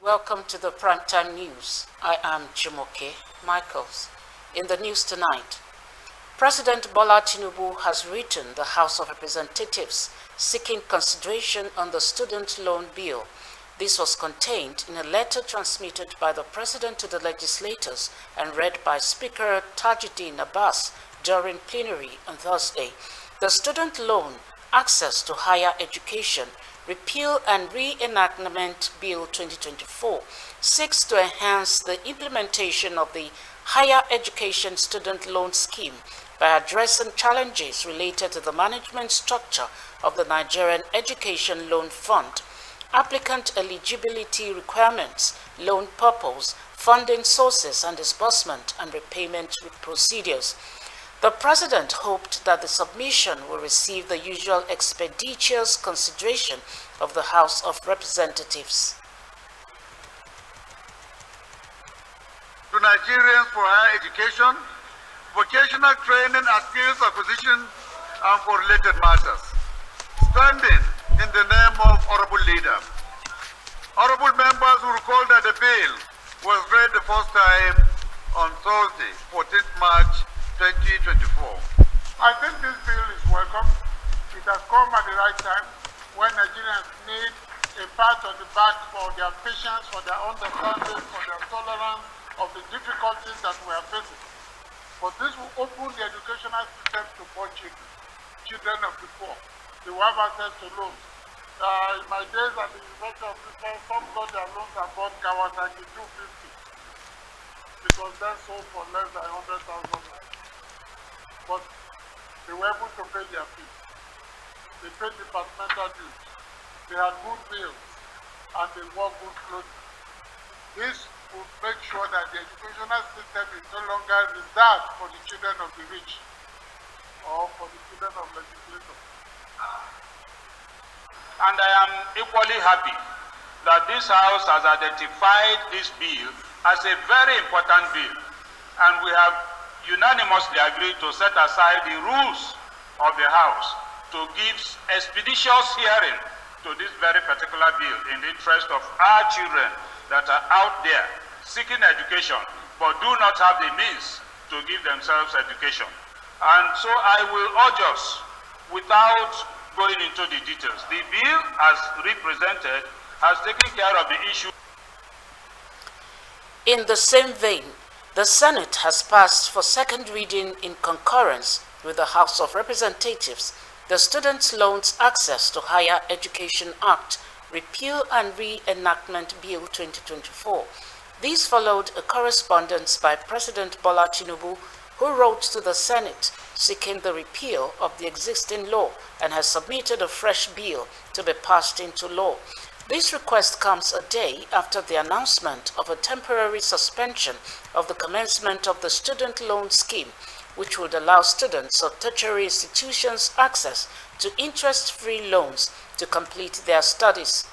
Welcome to the Primetime News. I am Jumoke Michaels. In the news tonight, President Bola Tinubu has written the House of Representatives seeking consideration on the student loan bill. This was contained in a letter transmitted by the President to the legislators and read by Speaker Tajuddin Abbas during plenary on Thursday. The Student Loan Access to Higher Education Repeal and Reenactment Bill 2024 seeks to enhance the implementation of the Higher Education Student Loan Scheme by addressing challenges related to the management structure of the Nigerian Education Loan Fund, applicant eligibility requirements, loan purpose, funding sources and disbursement and repayment procedures. The President hoped that the submission will receive the usual expeditious consideration of the House of Representatives. To Nigerians for higher education, vocational training and skills acquisition, and for related matters. Standing in the name of Honorable Leader. Honorable members will recall that the bill was read the first time on Thursday, 14th March 2024. I think this bill is welcome. It has come at the right time when Nigerians need a pat on the back for their patience, for their understanding, for their tolerance of the difficulties that we are facing. But this will open the educational system to poor children of the poor. They will have access to loans. In my days at the University of Bristol, some got their loans and bought Kawasaki 250 because they sold for less than 100,000 naira. But they were able to pay their fees. They paid departmental dues. They had good meals and they wore good clothing. This would make sure that the educational system is no longer reserved for the children of the rich or for the children of legislators. And I am equally happy that this House has identified this bill as a very important bill, and we have unanimously agreed to set aside the rules of the House to give expeditious hearing to this very particular bill in the interest of our children that are out there seeking education but do not have the means to give themselves education. And so I will urge us, without going into the details, the bill as represented has taken care of the issue. In the same vein, the Senate has passed for second reading in concurrence with the House of Representatives the Students' Loans Access to Higher Education Act, Repeal and Reenactment Bill 2024. This followed a correspondence by President Bola Tinubu, who wrote to the Senate seeking the repeal of the existing law and has submitted a fresh bill to be passed into law. This request comes a day after the announcement of a temporary suspension of the commencement of the student loan scheme, which would allow students of tertiary institutions access to interest-free loans to complete their studies.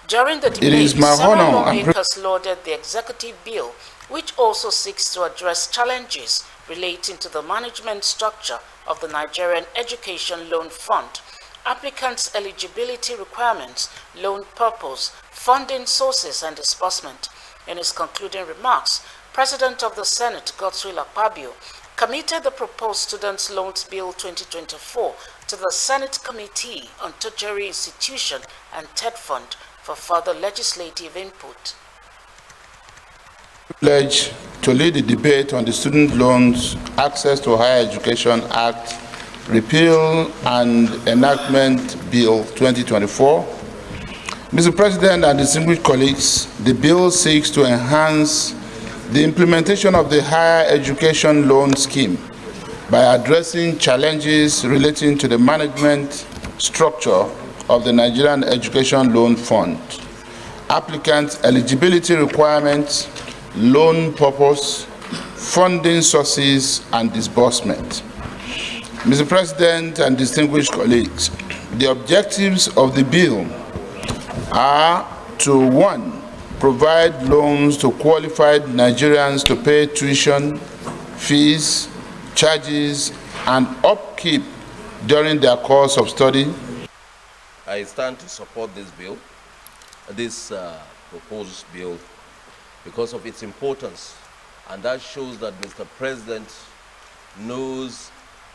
During the debate, several lawmakers lauded the executive bill, which also seeks to address challenges relating to the management structure of the Nigerian Education Loan Fund, applicants' eligibility requirements, loan purpose, funding sources and disbursement. In his concluding remarks, President of the Senate, Godswill Akpabio, committed the proposed Students' Loans Bill 2024 to the Senate Committee on Tertiary Institution and TED Fund for further legislative input. Pledge to lead the debate on the Student Loans Access to Higher Education Act, Repeal and Enactment Bill 2024. Mr. President and distinguished colleagues, the bill seeks to enhance the implementation of the Higher Education Loan Scheme by addressing challenges relating to the management structure of the Nigerian Education Loan Fund, applicant eligibility requirements, loan purpose, funding sources, and disbursement. Mr. President and distinguished colleagues, the objectives of the bill are to, 1, provide loans to qualified Nigerians to pay tuition, fees, charges, and upkeep during their course of study. I stand to support this bill. This proposed bill because of its importance, and that shows that Mr. President knows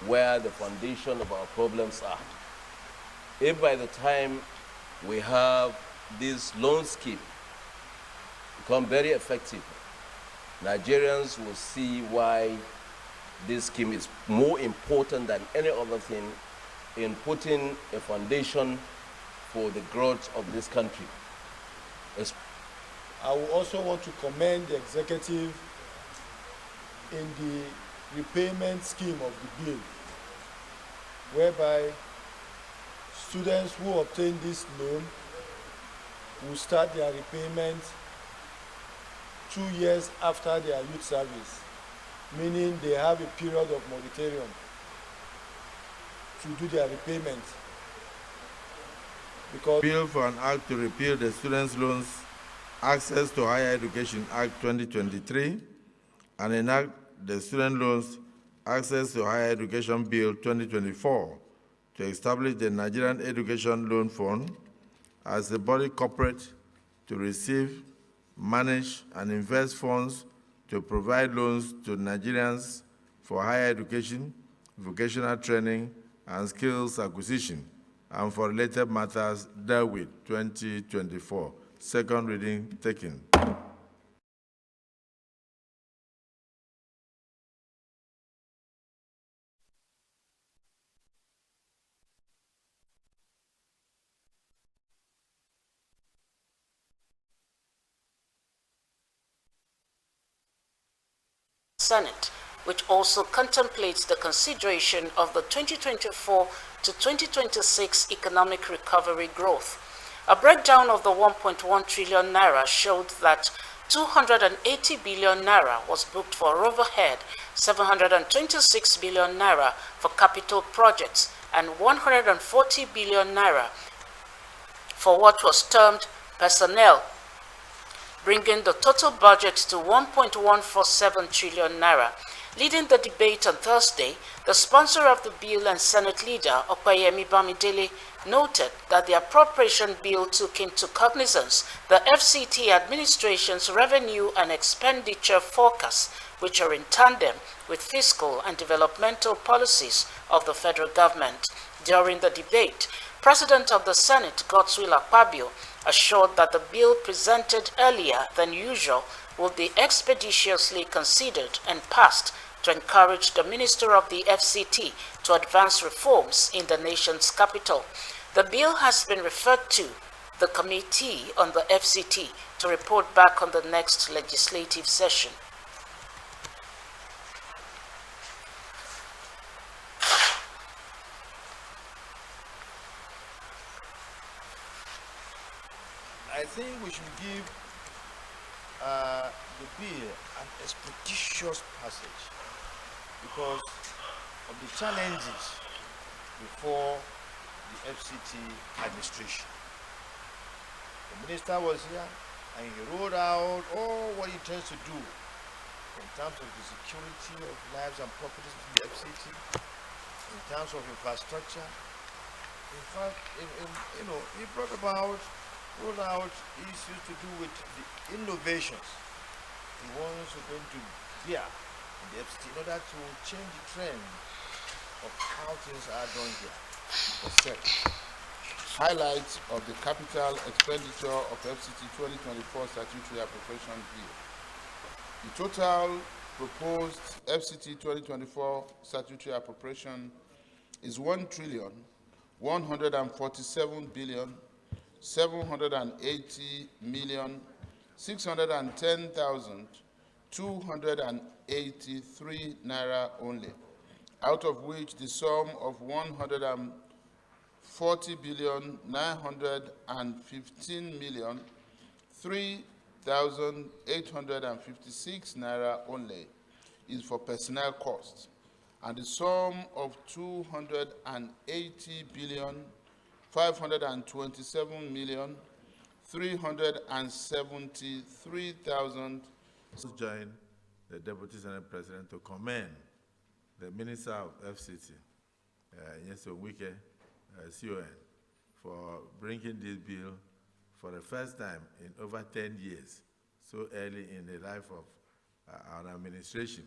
where the foundation of our problems are. If by the time we have this loan scheme become very effective, Nigerians will see why this scheme is more important than any other thing in putting a foundation for the growth of this country. I would also want to commend the executive in the repayment scheme of the bill, whereby students who obtain this loan will start their repayment 2 years after their youth service, meaning they have a period of moratorium to do their repayment. Because Bill for an act to repeal the Students' Loans Access to Higher Education Act 2023 and enact the Student Loans Access to Higher Education Bill 2024 to establish the Nigerian Education Loan Fund as a body corporate to receive, manage, and invest funds to provide loans to Nigerians for higher education, vocational training, and skills acquisition, and for related matters dealt with 2024. Second reading taken. Senate, which also contemplates the consideration of the 2024 to 2026 economic recovery growth. A breakdown of the 1.1 trillion naira showed that 280 billion naira was booked for overhead, 726 billion naira for capital projects, and 140 billion naira for what was termed personnel, bringing the total budget to 1.147 trillion naira. Leading the debate on Thursday, the sponsor of the bill and Senate leader, Opeyemi Bamidele, noted that the appropriation bill took into cognizance the FCT administration's revenue and expenditure forecasts, which are in tandem with fiscal and developmental policies of the federal government. During the debate, President of the Senate, Godswill Akpabio, assured that the bill presented earlier than usual will be expeditiously considered and passed to encourage the Minister of the FCT to advance reforms in the nation's capital. The bill has been referred to the Committee on the FCT to report back on the next legislative session. I think we should give the bill an expeditious passage because of the challenges before the FCT administration. The minister was here and he wrote out all what he intends to do in terms of the security of lives and properties of the FCT, in terms of infrastructure. In fact, he brought about rolled out issues to do with the innovations he wants to going to bear in the FCT in order to change the trend of how things are done here. Highlights of the capital expenditure of FCT 2024 statutory appropriation bill. The total proposed FCT 2024 statutory appropriation is 1,147,610,283 naira only, out of which the sum of 140,915,003,856 naira only is for personnel costs, and the sum of 280,527,373,000. Join the Deputy Senate President to commend the Minister of FCT, Nyesom Wike, CON, for bringing this bill for the first time in over 10 years, so early in the life of our administration.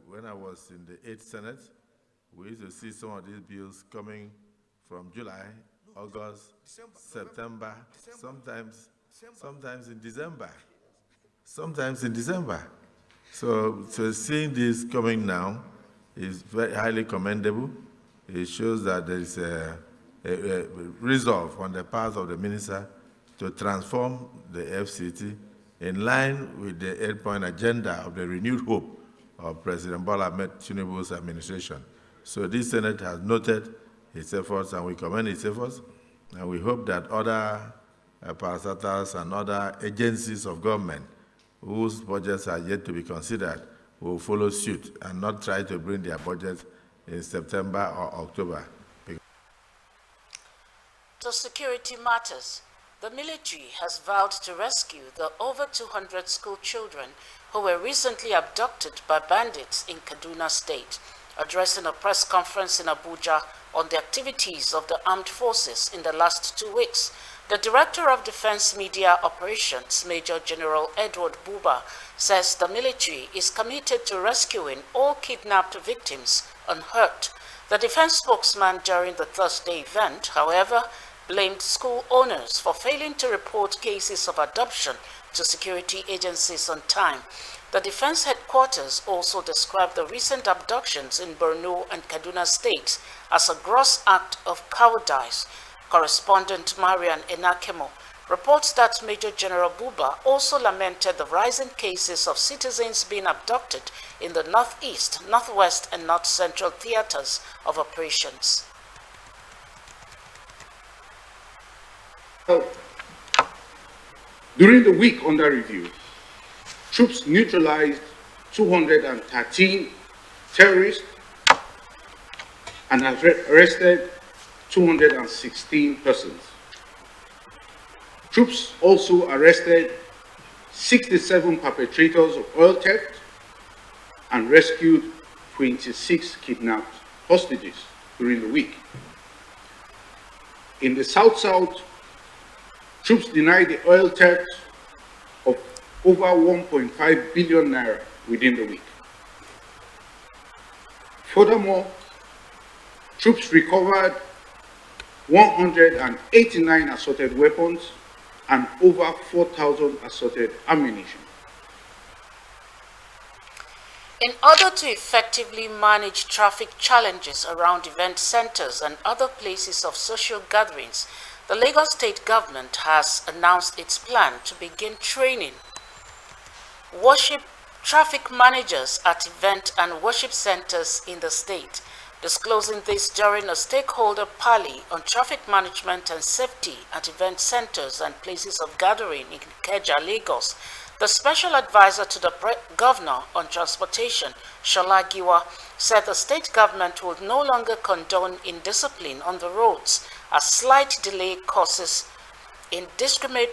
When I was in the 8th Senate, we used to see some of these bills coming from July, August, September, sometimes in December. So seeing this coming now is very highly commendable. It shows that there is a resolve on the part of the minister to transform the FCT in line with the 8-point agenda of the renewed hope of President Bola Ahmed Tinubu's administration. So this Senate has noted its efforts, and we commend its efforts, and we hope that other parastatals and other agencies of government whose budgets are yet to be considered will follow suit and not try to bring their budgets in September or October. To security matters, the military has vowed to rescue the over 200 school children who were recently abducted by bandits in Kaduna State. Addressing a press conference in Abuja on the activities of the armed forces in the last 2 weeks, the Director of Defense Media Operations, Major General Edward Buba, says the military is committed to rescuing all kidnapped victims unhurt. The defense spokesman during the Thursday event, however, blamed school owners for failing to report cases of adoption to security agencies on time. The defense headquarters also described the recent abductions in Borno and Kaduna states as a gross act of cowardice. Correspondent Marian Enakemo reports that Major General Buba also lamented the rising cases of citizens being abducted in the northeast, northwest, and north central theaters of operations. During the week under review, troops neutralized 213 terrorists and have arrested 216 persons. Troops also arrested 67 perpetrators of oil theft and rescued 26 kidnapped hostages during the week. In the South-South, troops denied the oil theft of over 1.5 billion naira within the week. Furthermore, troops recovered 189 assorted weapons and over 4,000 assorted ammunition. In order to effectively manage traffic challenges around event centers and other places of social gatherings, the Lagos State government has announced its plan to begin training worship traffic managers at event and worship centers in the state. Disclosing this during a stakeholder parley on traffic management and safety at event centers and places of gathering in Ikeja, Lagos, the special advisor to the governor on transportation, Shola Giwa, said the state government would no longer condone indiscipline on the roads as slight delay causes indiscriminate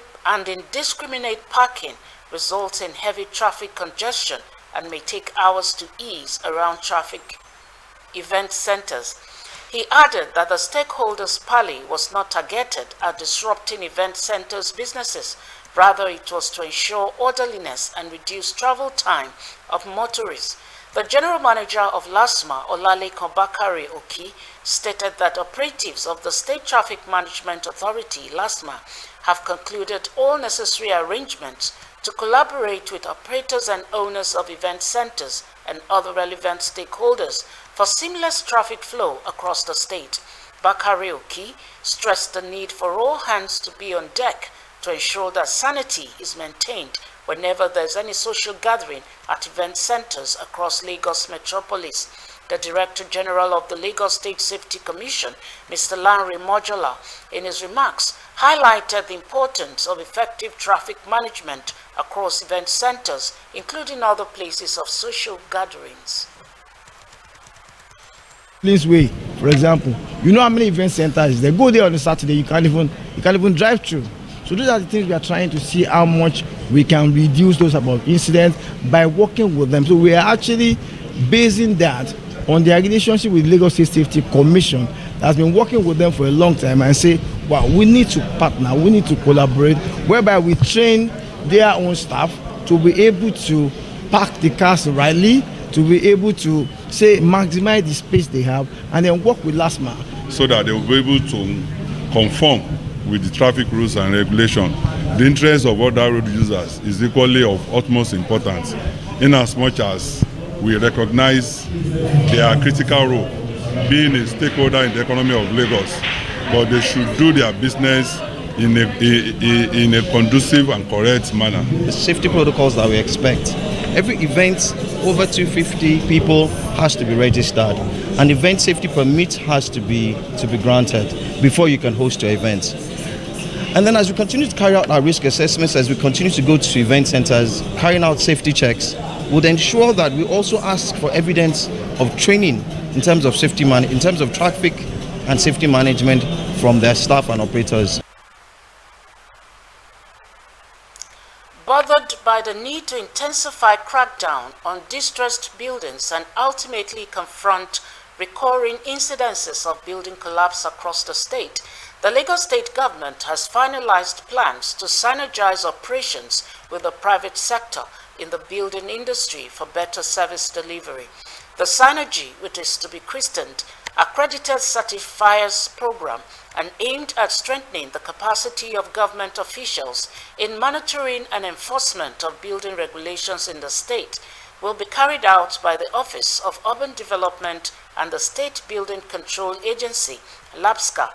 parking results in heavy traffic congestion and may take hours to ease around traffic event centers. He added that the stakeholders' parley was not targeted at disrupting event centers' businesses. Rather, it was to ensure orderliness and reduce travel time of motorists. The general manager of LASMA, Olalekan Bakare Oki, stated that operatives of the State Traffic Management Authority, LASMA, have concluded all necessary arrangements to collaborate with operators and owners of event centers and other relevant stakeholders for seamless traffic flow across the state. Bakare Oki stressed the need for all hands to be on deck to ensure that sanity is maintained whenever there's any social gathering at event centers across Lagos metropolis. The Director General of the Lagos State Safety Commission, Mr. Lanre Mojola, in his remarks, highlighted the importance of effective traffic management across event centers, including other places of social gatherings. Place way, for example, you know how many event centers they go there on a Saturday, you can't even drive through. So those are the things we are trying to see how much we can reduce those about incidents by working with them. So we are actually basing that on their relationship with Lagos State Safety Commission that has been working with them for a long time and say But we need to partner, we need to collaborate, whereby we train their own staff to be able to park the cars rightly, to be able to say maximize the space they have, and then work with last mile. So that they will be able to conform with the traffic rules and regulations. The interest of other road users is equally of utmost importance, in as much as we recognize their critical role, being a stakeholder in the economy of Lagos, but they should do their business in a conducive and correct manner. The safety protocols that we expect. Every event over 250 people has to be registered. An event safety permit has to be granted before you can host your event. And then as we continue to carry out our risk assessments, as we continue to go to event centers, carrying out safety checks, would ensure that we also ask for evidence of training in terms of safety in terms of traffic and safety management from their staff and operators. Bothered by the need to intensify crackdown on distressed buildings and ultimately confront recurring incidences of building collapse across the state, the Lagos State government has finalized plans to synergize operations with the private sector in the building industry for better service delivery. The synergy, which is to be christened Accredited Certifiers Program and aimed at strengthening the capacity of government officials in monitoring and enforcement of building regulations in the state, will be carried out by the Office of Urban Development and the State Building Control Agency, LABSCA.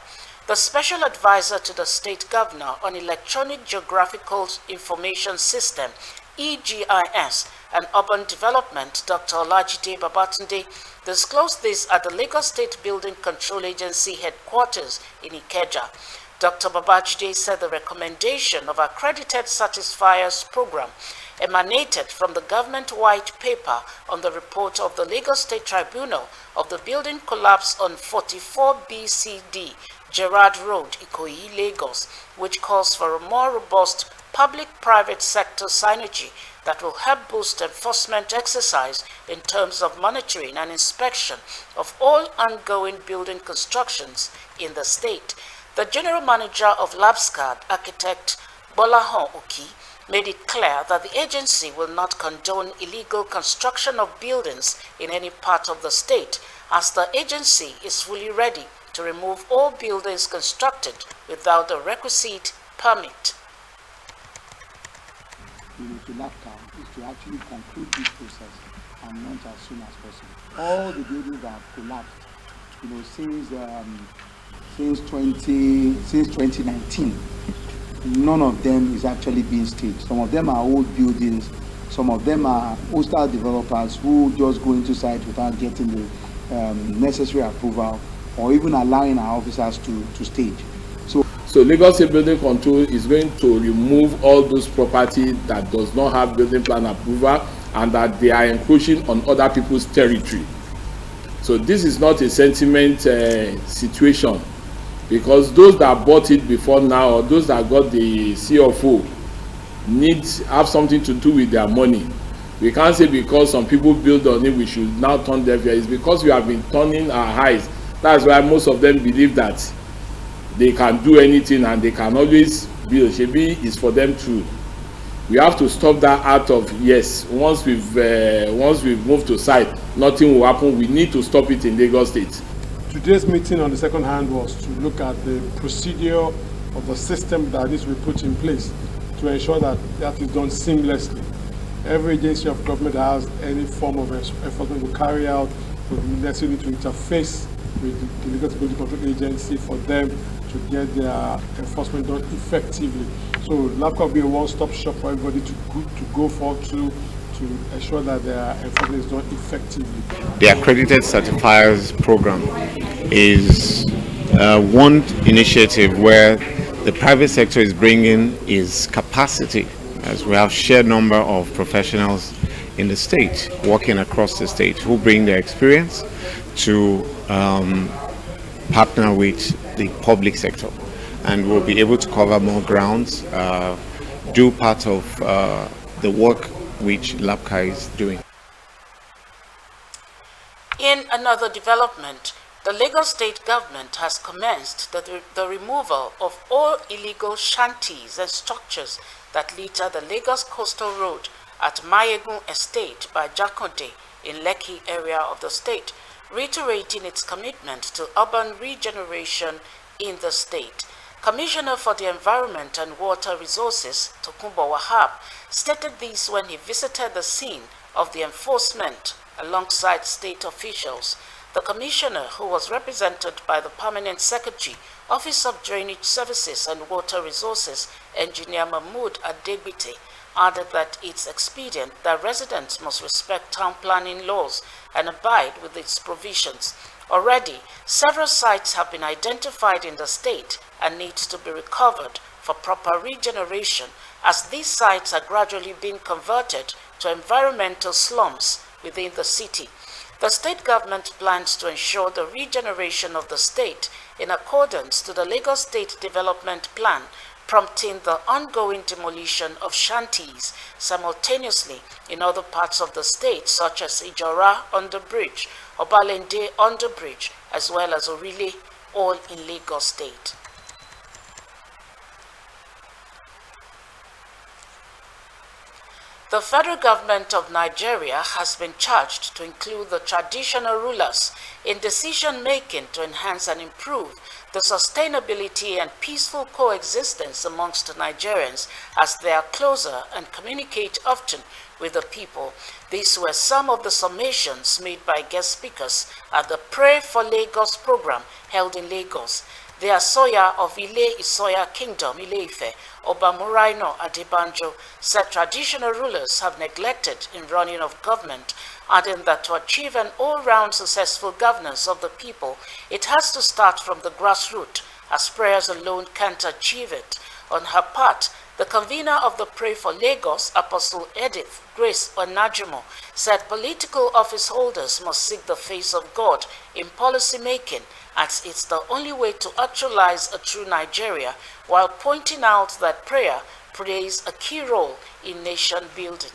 The Special Advisor to the State Governor on Electronic Geographical Information System, EGIS, and Urban Development, Dr. Olajide Babatunde, disclosed this at the Lagos State Building Control Agency headquarters in Ikeja. Dr. Babajide said the recommendation of Accredited Certifiers Program emanated from the government white paper on the report of the Lagos State Tribunal of the building collapse on 44 BCD Gerard Road, Ikoyi, Lagos, which calls for a more robust public-private sector synergy that will help boost enforcement exercise in terms of monitoring and inspection of all ongoing building constructions in the state. The General Manager of LABSCA, Architect Bolahon Oki, made it clear that the agency will not condone illegal construction of buildings in any part of the state, as the agency is fully ready to remove all buildings constructed without the requisite permit. To LABSCA is to actually conclude this process and launch as soon as possible. All the buildings that have collapsed, since 2019, none of them is actually being staged. Some of them are old buildings. Some of them are hostile developers who just go into site without getting the necessary approval or even allowing our officers to stage. So Lagos State Building Control is going to remove all those property that does not have building plan approval and that they are encroaching on other people's territory. So this is not a sentiment situation, because those that bought it before now, or those that got the CFO, have something to do with their money. We can't say because some people build on it, we should now turn deaf ears. It's because we have been turning our eyes. That's why most of them believe that they can do anything and they can always build. Shebi is for them too. We have to stop that out of, yes, once we've moved to site, nothing will happen. We need to stop it in Lagos State. Today's meeting on the second hand was to look at the procedure of the system that needs to be put in place to ensure that that is done seamlessly. Every agency of government that has any form of enforcement will carry out the necessary to interface with the Lagos Building Control Agency for them to get their enforcement done effectively. So LABSCA will be a one-stop shop for everybody to go for to ensure that their enforcement is done effectively. The Accredited Certifiers Program is one initiative where the private sector is bringing is capacity, as we have shared number of professionals in the state, working across the state, who bring their experience to partner with the public sector, and we'll be able to cover more grounds, do part of the work which LABSCA is doing. In another development, the Lagos State government has commenced the removal of all illegal shanties and structures that litter the Lagos Coastal Road at Mayegun Estate by Jakonde in Lekki area of the state, reiterating its commitment to urban regeneration in the state. Commissioner for the Environment and Water Resources, Tokunbo Wahab, stated this when he visited the scene of the enforcement alongside state officials. The commissioner, who was represented by the Permanent Secretary, Office of Drainage Services and Water Resources, Engineer Mahmood Adegbite, added that it's expedient that residents must respect town planning laws and abide with its provisions. Already, several sites have been identified in the state and need to be recovered for proper regeneration, as these sites are gradually being converted to environmental slums within the city. The state government plans to ensure the regeneration of the state in accordance to the Lagos State Development Plan, prompting the ongoing demolition of shanties simultaneously in other parts of the state, such as Ijora Underbridge, Obalende Underbridge, as well as Orile, all in Lagos State. The federal government of Nigeria has been charged to include the traditional rulers in decision-making to enhance and improve the sustainability and peaceful coexistence amongst Nigerians as they are closer and communicate often with the people. These were some of the summations made by guest speakers at the Pray for Lagos program held in Lagos. The Asoya of Ile Isoya Kingdom, Ile-Ife, Oba Muraino Adebanjo, said traditional rulers have neglected in running of government, adding that to achieve an all-round successful governance of the people, it has to start from the grassroots, as prayers alone can't achieve it. On her part, the convener of the Pray for Lagos, Apostle Edith Grace Onajimo, said political office holders must seek the face of God in policy making, as it's the only way to actualize a true Nigeria, while pointing out that prayer plays a key role in nation building.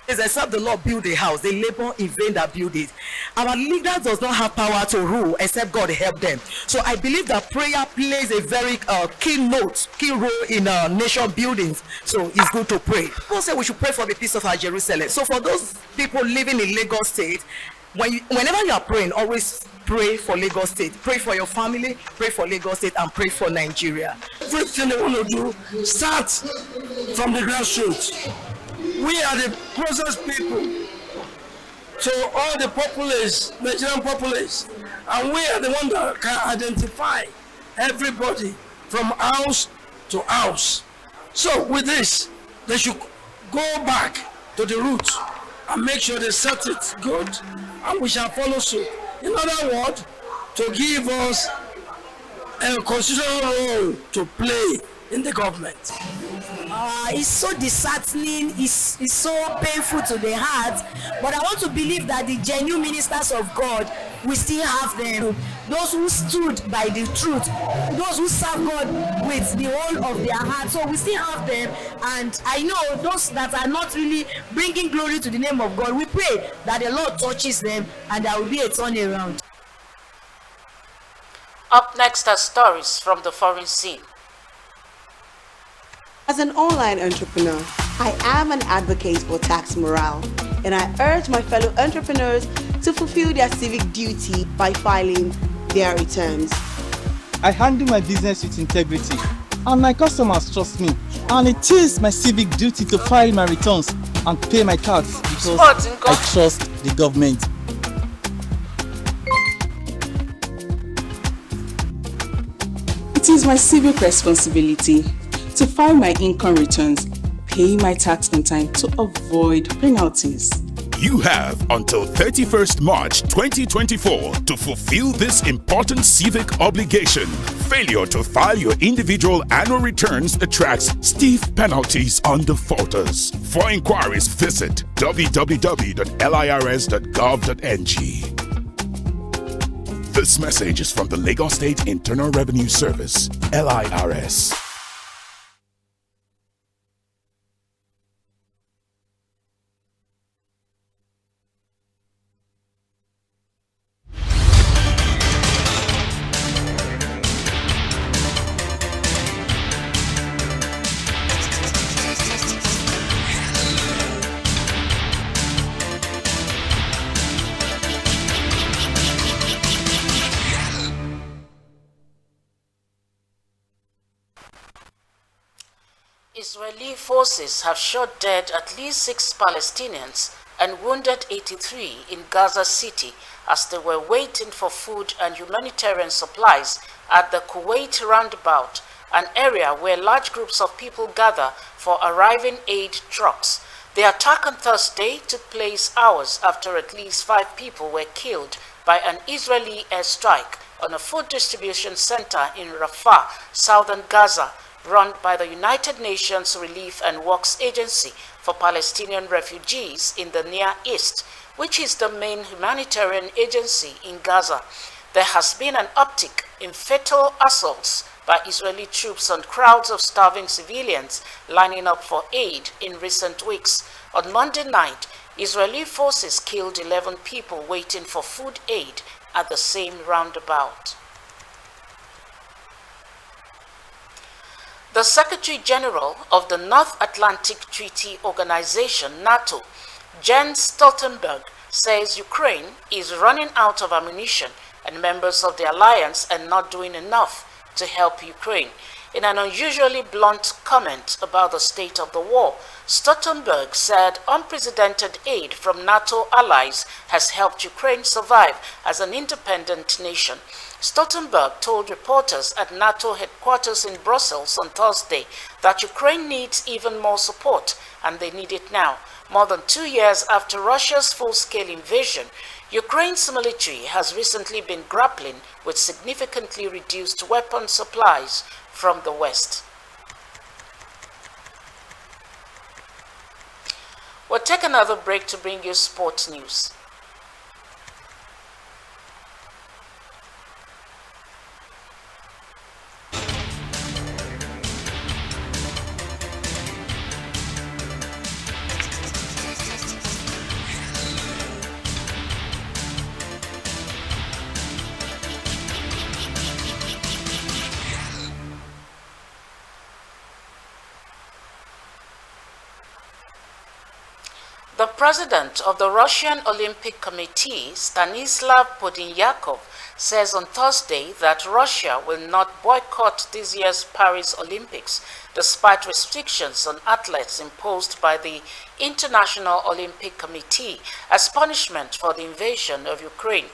Except the Lord build a house, they labor in vain that build it. Our leaders does not have power to rule except God help them. So I believe that prayer plays a very key role in nation buildings. So it's good to pray. People say we should pray for the peace of our Jerusalem. So for those people living in Lagos State, whenever you are praying, always pray for Lagos State. Pray for your family, pray for Lagos State, and pray for Nigeria. Everything they want to do, start from the grassroots. We are the closest people to all the populace, Nigerian populace, and we are the ones that can identify everybody from house to house. So with this, they should go back to the roots and make sure they set it good, and we shall follow suit. In other words, to give us a constitutional role to play in the government. It's so disheartening, it's so painful to the heart, but I want to believe that the genuine ministers of God, we still have them. Those who stood by the truth, those who serve God with the whole of their heart, so we still have them. And I know those that are not really bringing glory to the name of God, we pray that the Lord touches them and there will be a turnaround. Up next are stories from the foreign scene. As an online entrepreneur, I am an advocate for tax morale, and I urge my fellow entrepreneurs to fulfill their civic duty by filing their returns. I handle my business with integrity, and my customers trust me. And it is my civic duty to file my returns and pay my tax because I trust the government. It is my civic responsibility to file my income returns, pay my tax on time to avoid penalties. You have until 31st March 2024 to fulfill this important civic obligation. Failure to file your individual annual returns attracts stiff penalties on defaulters. For inquiries, visit www.lirs.gov.ng. This message is from the Lagos State Internal Revenue Service, LIRS. Israeli forces have shot dead at least 6 Palestinians and wounded 83 in Gaza City as they were waiting for food and humanitarian supplies at the Kuwait roundabout, an area where large groups of people gather for arriving aid trucks. The attack on Thursday took place hours after at least 5 people were killed by an Israeli airstrike on a food distribution center in Rafah, southern Gaza, run by the United Nations Relief and Works Agency for Palestinian Refugees in the Near East, which is the main humanitarian agency in Gaza. There has been an uptick in fatal assaults by Israeli troops on crowds of starving civilians lining up for aid in recent weeks. On Monday night, Israeli forces killed 11 people waiting for food aid at the same roundabout. The Secretary General of the North Atlantic Treaty Organization, NATO, Jens Stoltenberg, says Ukraine is running out of ammunition and members of the alliance are not doing enough to help Ukraine. In an unusually blunt comment about the state of the war, Stoltenberg said unprecedented aid from NATO allies has helped Ukraine survive as an independent nation. Stoltenberg told reporters at NATO headquarters in Brussels on Thursday that Ukraine needs even more support, and they need it now. More than 2 years after Russia's full-scale invasion, Ukraine's military has recently been grappling with significantly reduced weapon supplies from the West. We'll take another break to bring you sports news. The president of the Russian Olympic Committee, Stanislav Podinyakov, says on Thursday that Russia will not boycott this year's Paris Olympics, despite restrictions on athletes imposed by the International Olympic Committee as punishment for the invasion of Ukraine.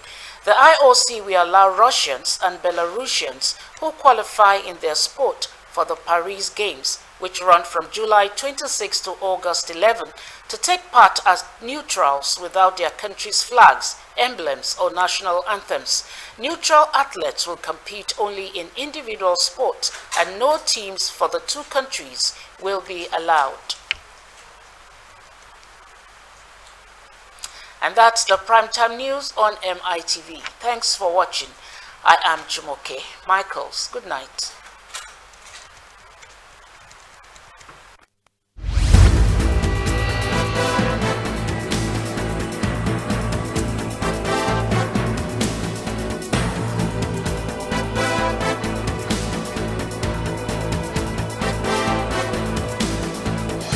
The IOC will allow Russians and Belarusians who qualify in their sport for the Paris Games, which run from July 26 to August 11, to take part as neutrals without their country's flags, emblems, or national anthems. Neutral athletes will compete only in individual sports, and no teams for the two countries will be allowed. And that's the Primetime News on MITV. Thanks for watching. I am Jumoke Michaels. Good night.